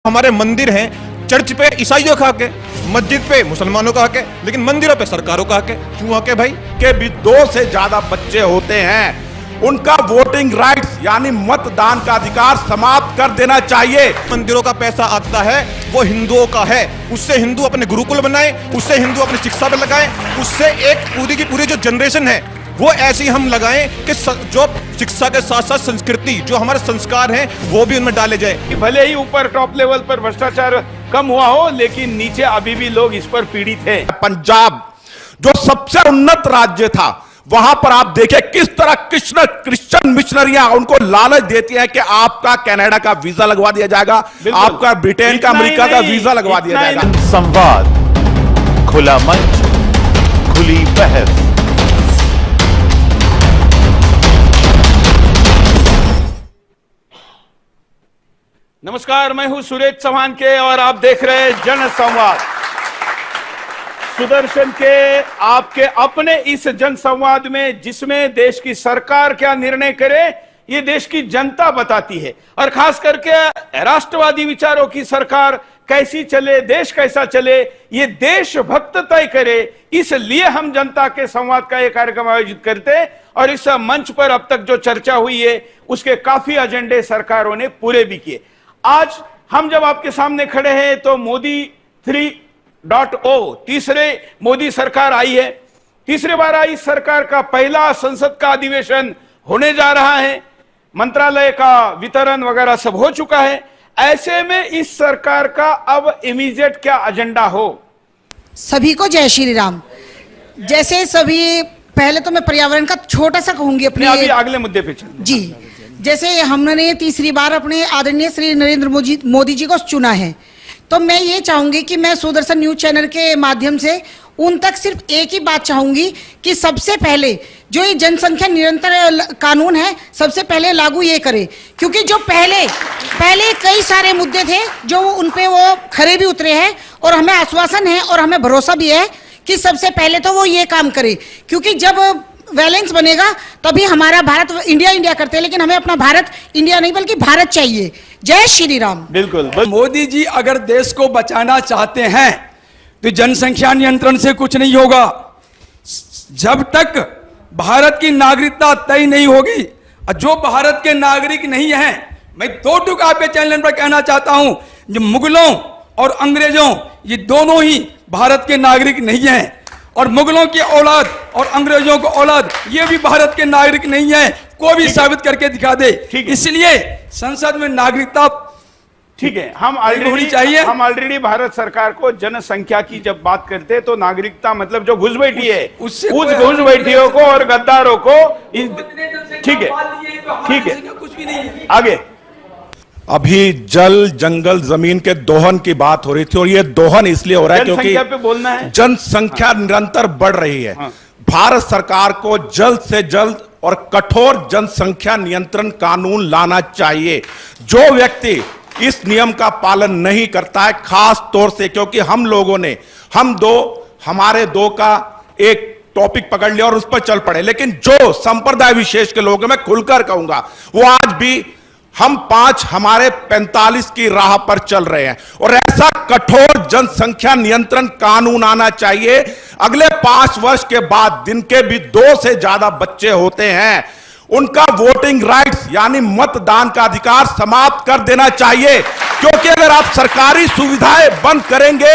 हमारे मंदिर हैं, चर्च पे ईसाइयों का हक है, मस्जिद पे मुसलमानों का हक है, लेकिन मंदिरों पे सरकारों का हक है। क्यों हक है भाई? के भी 2 से ज्यादा बच्चे होते हैं, उनका वोटिंग राइट्स यानी मतदान का अधिकार समाप्त कर देना चाहिए। मंदिरों का पैसा आता है वो हिंदुओं का है, उससे हिंदू अपने गुरुकुल बनाए, उससे हिंदू अपनी शिक्षा पे लगाए, उससे एक पूरी की पूरी जो जनरेशन है वो ऐसी हम लगाएं कि जो शिक्षा के साथ साथ संस्कृति, जो हमारे संस्कार हैं, वो भी उनमें डाले जाए। भले ही ऊपर टॉप लेवल पर भ्रष्टाचार कम हुआ हो, लेकिन नीचे अभी भी लोग इस पर पीड़ित हैं। पंजाब जो सबसे उन्नत राज्य था, वहां पर आप देखें किस तरह क्रिश्चियन मिशनरियां उनको लालच देती हैं कि आपका कनाडा का वीजा लगवा दिया जाएगा, आपका ब्रिटेन का, अमेरिका का वीजा लगवा दिया जाएगा। संवाद, खुला मंच, खुली बहस। नमस्कार, मैं हूं सुरेश चौहान के और आप देख रहे हैं जन संवाद। सुदर्शन के आपके अपने इस जन संवाद में, जिसमें देश की सरकार क्या निर्णय करे ये देश की जनता बताती है, और खास करके राष्ट्रवादी विचारों की सरकार कैसी चले, देश कैसा चले, ये देशभक्त तय करे। इसलिए हम जनता के संवाद का एक कार्यक्रम आयोजित करते हैं, और इस मंच पर अब तक जो चर्चा हुई है उसके काफी एजेंडे सरकारों ने पूरे भी किए। आज हम जब आपके सामने खड़े हैं तो मोदी 3.0 तीसरे मोदी सरकार आई है, तीसरी बार आई सरकार का पहला संसद का अधिवेशन होने जा रहा है, मंत्रालय का वितरण वगैरह सब हो चुका है। ऐसे में इस सरकार का अब इमीडिएट क्या एजेंडा हो? सभी को जय श्री राम। जैसे सभी, पहले तो मैं पर्यावरण का छोटा सा कहूंगी अपने, अभी अगले मुद्दे पे चल जी। जैसे हमने तीसरी बार अपने आदरणीय श्री नरेंद्र मोदी जी को चुना है, तो मैं ये चाहूंगी कि मैं सुदर्शन न्यूज चैनल के माध्यम से उन तक सिर्फ एक ही बात चाहूंगी कि सबसे पहले जो ये जनसंख्या निरंतर कानून है, सबसे पहले लागू ये करे, क्योंकि जो पहले कई सारे मुद्दे थे जो उन पे वो खरे भी उतरे हैं, और हमें आश्वासन है और हमें भरोसा भी है कि सबसे पहले तो वो ये काम करे, क्योंकि जब बैलेंस बनेगा तभी हमारा भारत, इंडिया करते हैं, लेकिन हमें अपना भारत इंडिया नहीं बल्कि भारत चाहिए। जय श्री राम। बिल्कुल। मोदी जी अगर देश को बचाना चाहते हैं तो जनसंख्या नियंत्रण से कुछ नहीं होगा। जब तक भारत की नागरिकता तय नहीं होगी, और जो भारत के नागरिक नहीं हैं, मैं 2 टूक आपके चैनल पर कहना चाहता हूं, जो मुगलों और अंग्रेजों ये दोनों ही भारत के नागरिक नहीं हैं, और मुगलों की औलाद और अंग्रेजों को औलाद ये भी भारत के नागरिक नहीं है। कोई भी साबित करके दिखा दे। इसलिए संसद में नागरिकता ठीक है, हम ऑलरेडी भारत सरकार को जनसंख्या की जब बात करते हैं तो नागरिकता मतलब जो घुस बैठी है उस घुस बैठियों को और गद्दारों को, ठीक है कुछ भी नहीं है। आगे अभी जल, जंगल, जमीन के दोहन की बात हो रही थी, और ये दोहन इसलिए हो रहा है क्योंकि जनसंख्या पे बोलना है। जनसंख्या निरंतर बढ़ रही है। भारत सरकार को जल्द से जल्द और कठोर जनसंख्या नियंत्रण कानून लाना चाहिए। जो व्यक्ति इस नियम का पालन नहीं करता है, खास तौर से क्योंकि हम लोगों ने हमारे दो का एक टॉपिक पकड़ लिया और उस पर चल पड़े, लेकिन जो संप्रदाय विशेष के लोग हैं, मैं खुलकर कहूंगा, वो आज भी हम 5 हमारे 45 की राह पर चल रहे हैं, और ऐसा कठोर जनसंख्या नियंत्रण कानून आना चाहिए। अगले 5 वर्ष के बाद जिनके भी 2 से ज्यादा बच्चे होते हैं, उनका वोटिंग राइट्स यानी मतदान का अधिकार समाप्त कर देना चाहिए। क्योंकि अगर आप सरकारी सुविधाएं बंद करेंगे,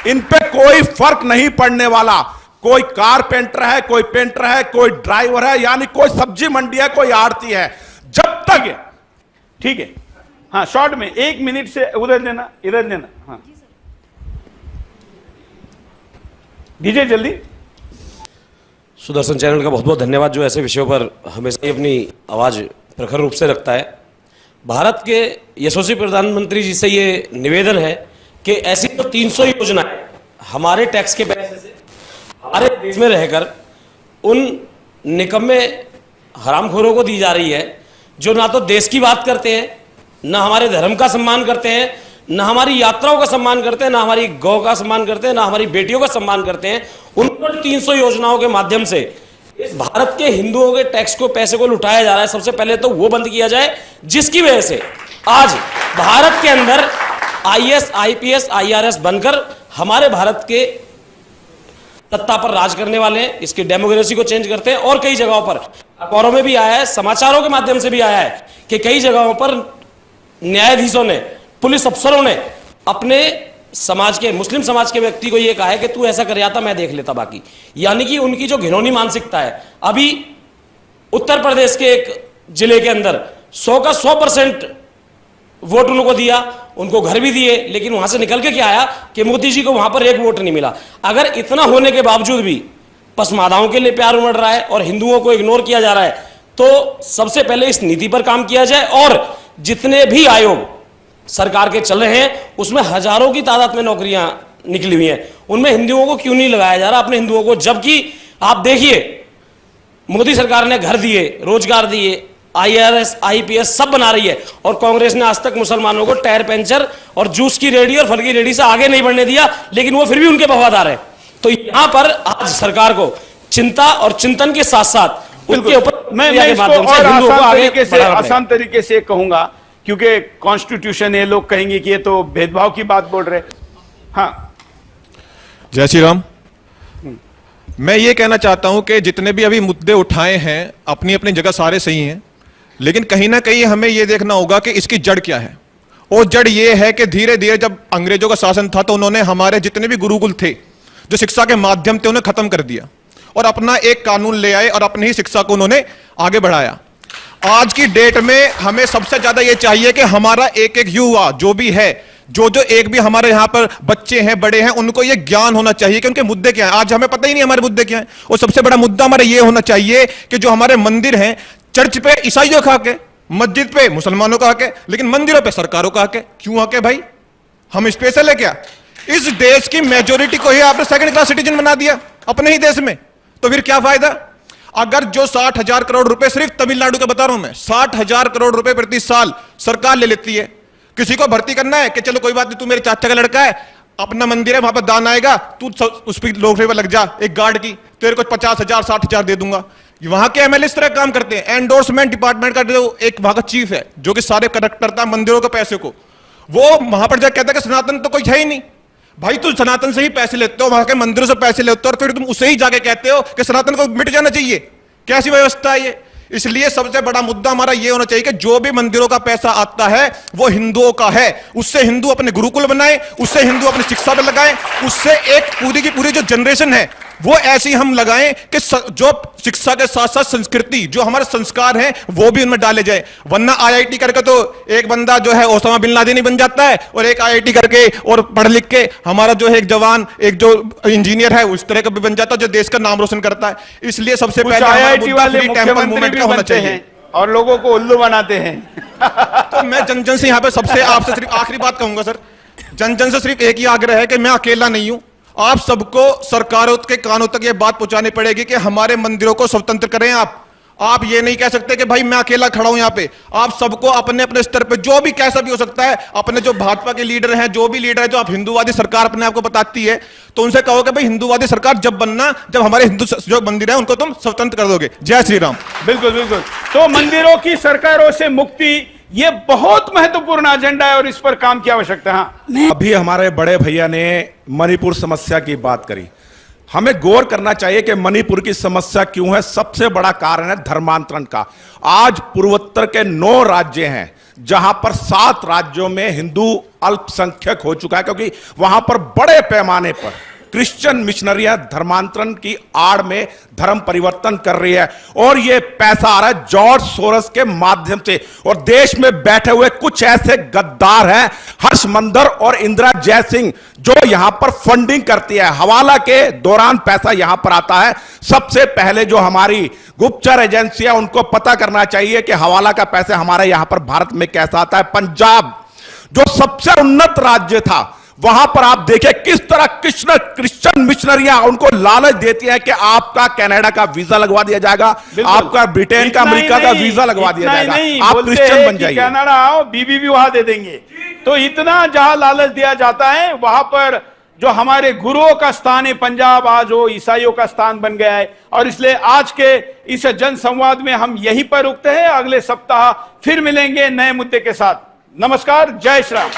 इन पे कोई फर्क नहीं पड़ने वाला। कोई कारपेंटर है, कोई पेंटर है, कोई ड्राइवर है, यानी कोई सब्जी मंडी है, कोई आड़ती है, जब तक ठीक है। हाँ, शॉर्ट में 1 मिनट से उधर लेना, इधर लेना। हाँ, दीजिए जल्दी। सुदर्शन चैनल का बहुत बहुत धन्यवाद, जो ऐसे विषयों पर हमेशा ही अपनी आवाज़ प्रखर रूप से रखता है। भारत के यशस्वी प्रधानमंत्री जी से ये निवेदन है कि ऐसी तो 300 योजनाएं हमारे टैक्स के पैसे से हमारे देश में रहकर उन निकम्मे हरामखोरों को दी जा रही है, जो ना तो देश की बात करते हैं, ना हमारे धर्म का सम्मान करते हैं, ना हमारी यात्राओं का सम्मान करते हैं, ना हमारी गौ का सम्मान करते हैं, ना हमारी बेटियों का सम्मान करते हैं। उन पर 300 योजनाओं के माध्यम से इस भारत के हिंदुओं के टैक्स को, पैसे को लुटाया जा रहा है। सबसे पहले तो वो बंद किया जाए, जिसकी वजह से आज भारत के अंदर आईएएस, आईपीएस, आईआरएस बनकर हमारे भारत के सत्ता पर राज करने वाले हैं, इसकी डेमोक्रेसी को चेंज करते हैं। और कई जगहों पर अखबारों में भी आया है, समाचारों के माध्यम से भी आया है कि कई जगहों पर न्यायाधीशों ने, पुलिस अफसरों ने अपने समाज के, मुस्लिम समाज के व्यक्ति को यह कहा है कि तू ऐसा कर जाता, मैं देख लेता बाकी। यानी कि उनकी जो घिनौनी मानसिकता है। अभी उत्तर प्रदेश के एक जिले के अंदर 100 का 100% वोट उनको दिया, उनको घर भी दिए, लेकिन वहां से निकल के क्या आया कि मोदी जी को वहां पर एक वोट नहीं मिला। अगर इतना होने के बावजूद भी पसमादाओं के लिए प्यार उमड़ रहा है और हिंदुओं को इग्नोर किया जा रहा है, तो सबसे पहले इस नीति पर काम किया जाए। और जितने भी आयोग सरकार के चल रहे हैं उसमें हजारों की तादाद में नौकरियां निकली हुई हैं, उनमें हिंदुओं को क्यों नहीं लगाया जा रहा, अपने हिंदुओं को? जबकि आप देखिए मोदी सरकार ने घर दिए, रोजगार दिए, आईआरएस, आईपीएस सब बना रही है, और कांग्रेस ने आज तक मुसलमानों को टायर पंचर और जूस की रेडी और फल की रेडी से आगे नहीं बढ़ने दिया, लेकिन वो फिर भी उनके वफादार है। तो यहां पर आज सरकार को चिंता और चिंतन के साथ साथ उसके ऊपर मैं इसको और आसान तरीके से कहूंगा, क्योंकि कॉन्स्टिट्यूशन है, लोग कहेंगे कि ये तो भेदभाव की बात बोल रहे। हाँ, जय श्री राम। मैं ये कहना चाहता हूं कि जितने भी अभी मुद्दे उठाए हैं अपनी अपनी जगह सारे सही हैं, लेकिन कहीं ना कहीं हमें यह देखना होगा कि इसकी जड़ क्या है। और जड़ यह है कि धीरे धीरे जब अंग्रेजों का शासन था तो उन्होंने हमारे जितने भी गुरुकुल थे जो शिक्षा के माध्यम थे उन्हें खत्म कर दिया और अपना एक कानून ले आए और अपनी ही शिक्षा को उन्होंने आगे बढ़ाया। आज की डेट में हमें सबसे ज्यादा यह चाहिए कि हमारा एक एक युवा जो भी है, जो एक भी हमारे यहां पर बच्चे हैं, बड़े हैं, उनको यह ज्ञान होना चाहिए कि उनके मुद्दे क्या हैं। आज हमें पता ही नहीं हमारे मुद्दे क्या हैं। और सबसे बड़ा मुद्दा हमारा यह होना चाहिए कि जो हमारे मंदिर हैं, चर्च पे ईसाइयों का हक है, मस्जिद पे मुसलमानों का हक है, लेकिन मंदिरों पे सरकारों का हक है। क्यों हक है भाई? हम स्पेशल है क्या? इस देश की मेजोरिटी को ही आपने सेकंड क्लास सिटीजन बना दिया अपने ही देश में, तो फिर क्या फायदा? अगर जो 60,000 करोड़ रुपए सिर्फ तमिलनाडु के बता रहा हूं मैं, 60,000 करोड़ रुपए प्रति साल सरकार ले लेती है। किसी को भर्ती करना है कि चलो कोई बात नहीं, तू मेरे चाचा का लड़का है, अपना मंदिर है, वहां पर दान आएगा, तू उस पर नौकरी पर लग जा एक गार्ड की, तेरे को 50,000 60,000 दे दूंगा। वहां के एमएलए इस तरह काम करते हैं। एंडोर्समेंट डिपार्टमेंट का जो एक वहां का चीफ है जो कि सारे कनेक्ट करता है मंदिरों के पैसे को, वो वहां पर जाकर कहता है कि सनातन तो कोई है ही नहीं। भाई तू सनातन से ही पैसे लेते हो, वहां के मंदिरों से पैसे लेते हो, और फिर तुम उसे ही जाके कहते हो कि सनातन को मिट जाना चाहिए। कैसी व्यवस्था है ये? इसलिए सबसे बड़ा मुद्दा हमारा यह होना चाहिए कि जो भी मंदिरों का पैसा आता है वो हिंदुओं का है, उससे हिंदू अपने गुरुकुल बनाए, उससे हिंदू अपनी शिक्षा पर लगाए, उससे एक पूरी की पूरी जो जनरेशन है वो ऐसी हम लगाएं कि जो शिक्षा के साथ साथ संस्कृति, जो हमारे संस्कार हैं, वो भी उनमें डाले जाए। वरना आईआईटी करके तो एक बंदा जो है ओसामा बिन लादेन ही बन जाता है, और एक आईआईटी करके और पढ़ लिख के हमारा जो है एक जवान, एक जो इंजीनियर है उस तरह का भी बन जाता है जो देश का नाम रोशन करता है। इसलिए सबसे पहले आईआईटी वाले मुख्यमंत्री भी बनते हैं और लोगों को उल्लू बनाते हैं। तो मैं जन जन से यहाँ पे सबसे आपसे सिर्फ आखिरी बात कहूंगा सर, जन जन से सिर्फ एक ही आग्रह है कि मैं अकेला नहीं हूं, आप सबको सरकारों के कानों तक ये बात पहुंचानी पड़ेगी कि हमारे मंदिरों को स्वतंत्र करें। आप ये नहीं कह सकते कि भाई मैं अकेला खड़ा हूं यहाँ पे। आप सबको अपने अपने स्तर पे जो भी कैसा भी हो सकता है, अपने जो भाजपा के लीडर हैं, जो भी लीडर है, जो आप हिंदूवादी सरकार अपने आपको बताती है, तो उनसे कहो कि भाई हिंदूवादी सरकार जब बनना, जब हमारे हिंदू जो मंदिर है उनको तुम स्वतंत्र कर दोगे। जय श्री राम। बिल्कुल बिल्कुल। तो मंदिरों की सरकारों से मुक्ति ये बहुत महत्वपूर्ण एजेंडा है और इस पर काम की आवश्यकता है। हाँ, अभी हमारे बड़े भैया ने मणिपुर समस्या की बात करी। हमें गौर करना चाहिए कि मणिपुर की समस्या क्यों है। सबसे बड़ा कारण है धर्मांतरण का। आज पूर्वोत्तर के 9 राज्य हैं जहां पर 7 राज्यों में हिंदू अल्पसंख्यक हो चुका है, क्योंकि वहां पर बड़े पैमाने पर क्रिश्चियन मिशनरियां धर्मांतरण की आड़ में धर्म परिवर्तन कर रही है, और यह पैसा आ रहा है जॉर्ज सोरस के माध्यम से। और देश में बैठे हुए कुछ ऐसे गद्दार हैं, हर्ष मंदर और इंदिरा जयसिंह, जो यहां पर फंडिंग करती है। हवाला के दौरान पैसा यहां पर आता है। सबसे पहले जो हमारी गुप्तचर एजेंसी है उनको पता करना चाहिए कि हवाला का पैसा हमारे यहां पर भारत में कैसा आता है। पंजाब जो सबसे उन्नत राज्य था, वहां पर आप देखिए किस तरह क्रिश्चियन मिशनरियां उनको लालच देती है कि आपका कनाडा का वीजा लगवा दिया जाएगा, आपका ब्रिटेन का, अमेरिका का वीजा लगवा दिया जाएगा, आप क्रिश्चियन बन जाइए, कनाडा आओ, बीबी भी वहां दे देंगे। तो इतना जहां लालच दिया जाता है, वहां पर जो हमारे गुरुओं का स्थान है पंजाब, आज वो ईसाइयों का स्थान बन गया है। और इसलिए आज के इस जनसंवाद में हम यहीं पर रुकते हैं। अगले सप्ताह फिर मिलेंगे नए मुद्दे के साथ। नमस्कार, जय श्री राम।